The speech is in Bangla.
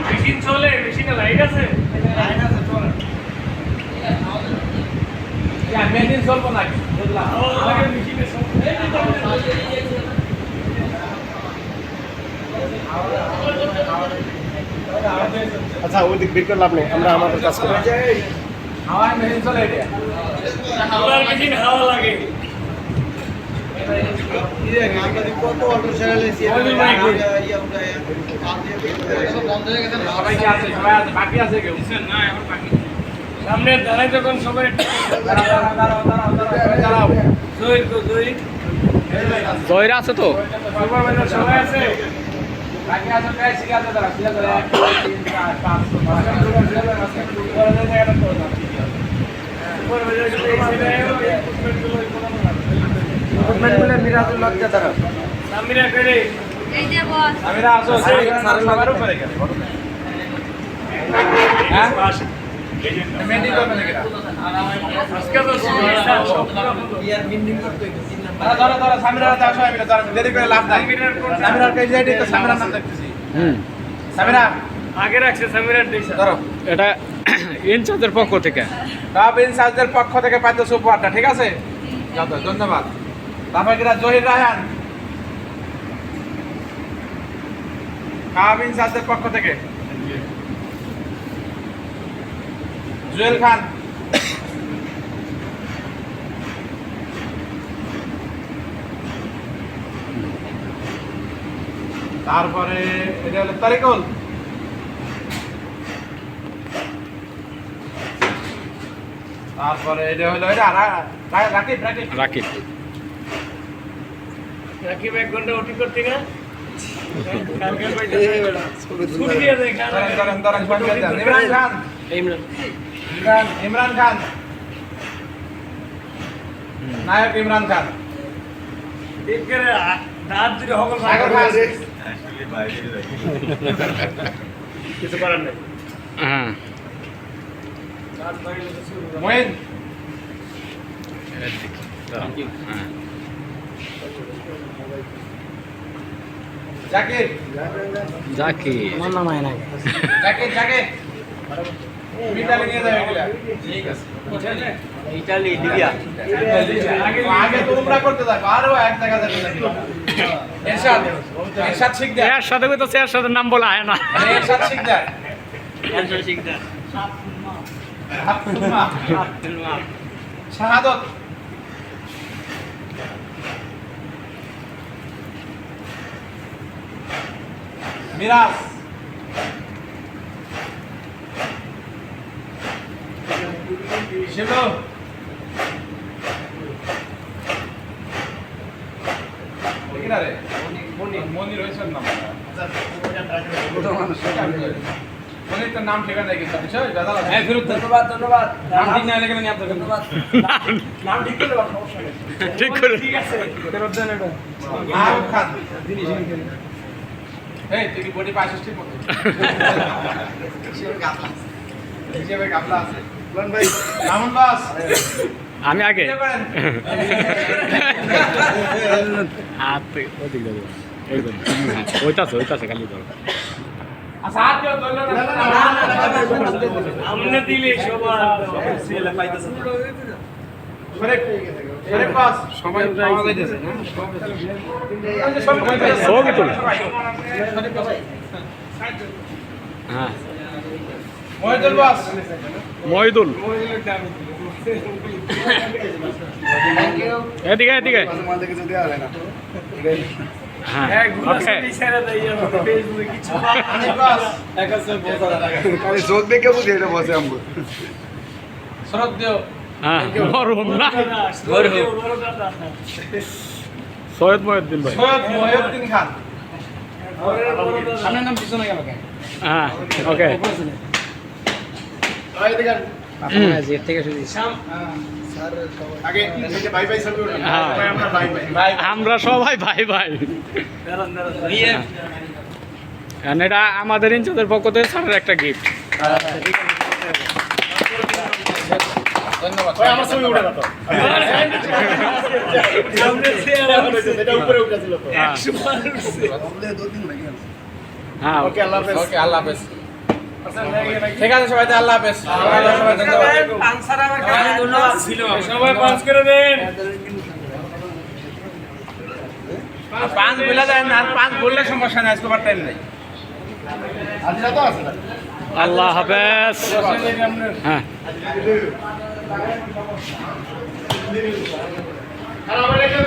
মেশিন চলে, মেশিনে লাইট আছে, মেশিন চলবো নাকি? আচ্ছা ওই দিক বের করে লাভ নেই, আমরা আমাদের কাজ করি। হাওয়ায় মেশিন চলে, এটা হাওয়ার মেশিন, হাওয়া লাগে। সামনে দাঁড়াই যখন সবাই জয়রা আছে তো, সবাই আছে। আগে রাখছে সামিরার দিছে। এটা ইনচার্জের পক্ষ থেকে, কাব ইনচার্জের পক্ষ থেকে পাইতেছ উপহারটা, ঠিক আছে? ধন্যবাদ। তারপরে কিরা জহির রায়হান, কাব ইনচার্জের পক্ষ থেকে জুয়েল খান, তারপরে এটা হলো তারিকুল, তারপরে এটা হলো এটা রাকিব রাকিব রাকিব রাকিব 1 ঘন্টা ওটি করতে না ইমরান খান, ইমরান খান, নায়ক ইমরান খান, কিছু করার নেই। হ্যাঁ মহিন, জাকির, জাকি জাকির জাকির মিতালি নিয়ে যাবে এগুলা। ঠিক আছে, ইতালি লিবিয়া আগে তো উমরা করতে যাবে, আরো এক জায়গা যাবে। এরশাদ, এরশাদ শিকদার, এর সাথে তো এর সাথে নাম বলা হয় না। এরশাদ শিকদার, শাহাদত, মিরাজ, শিবু, মনির হয়েছেন নাম, মনির তো নাম ঠিকানা নাই কিন্তু বুঝছো? ধন্যবাদ ধন্যবাদ। নাম ঠিক না লেগে নিয়ে ধন্যবাদ। নাম ঠিক করে দাও, সমস্যা নেই। ঠিক করে ঠিক আছে, ফেরত দেন এটা। মাহবুব খান, এই তুই কি বডি 65 মতো হিসেবে গাবলা আছে। ভাই রামন বাস, আমি আগে কি করেন? ওইটাছে খালি ধরো। আচ্ছা হাত দিও, ধরলো না। আমনে দিলে সবার ছেলে পাইতেছে। শরীফ, শরীফ বাস, সবাই পাওয়া যাইতেছে না? ছবি তুলে। হ্যাঁ মহিদুল বাস, মহিদুল, এদিকে এদিকে। হ্যাঁ ওকে আনিস বাস, চোখ দেখে বুঝি এটা বসে আমগো। শরৎ দেও, হ্যাঁ মরহুম না সৈয়দ মহিউদ্দিন ভাই। সৈয়দ মহিউদ্দিন খান। আপনার নাম পিছনে গেল কেন? হ্যাঁ ওকে আগে এই যে ভাই ভাই ছবি উঠান। হ্যাঁ। ভাই আমরা ভাই ভাই ভাই আমরা সবাই ভাই ভাই। এটা আমাদের ইনচার্জের পক্ষ থেকে স্যারের একটা গিফট। ধন্যবাদ ভাই আমার ছবি উঠে না তো এটা উপরে উঠেছিল তো হ্যাঁ ওকে আল্লাহ হাফেজ ওকে আল্লাহ হাফেজ ঠিক আছে সবাই আল্লাহ হাফেজ সবাই ধন্যবাদ সবাই পাস করে দেন পাঁচ বলে দেন আর পাঁচ বললে সমস্যা নাই আজকে টাইম নেই আজিরা তো আছে না আল্লাহ হাফেজ হ্যাঁ আর আমার একটা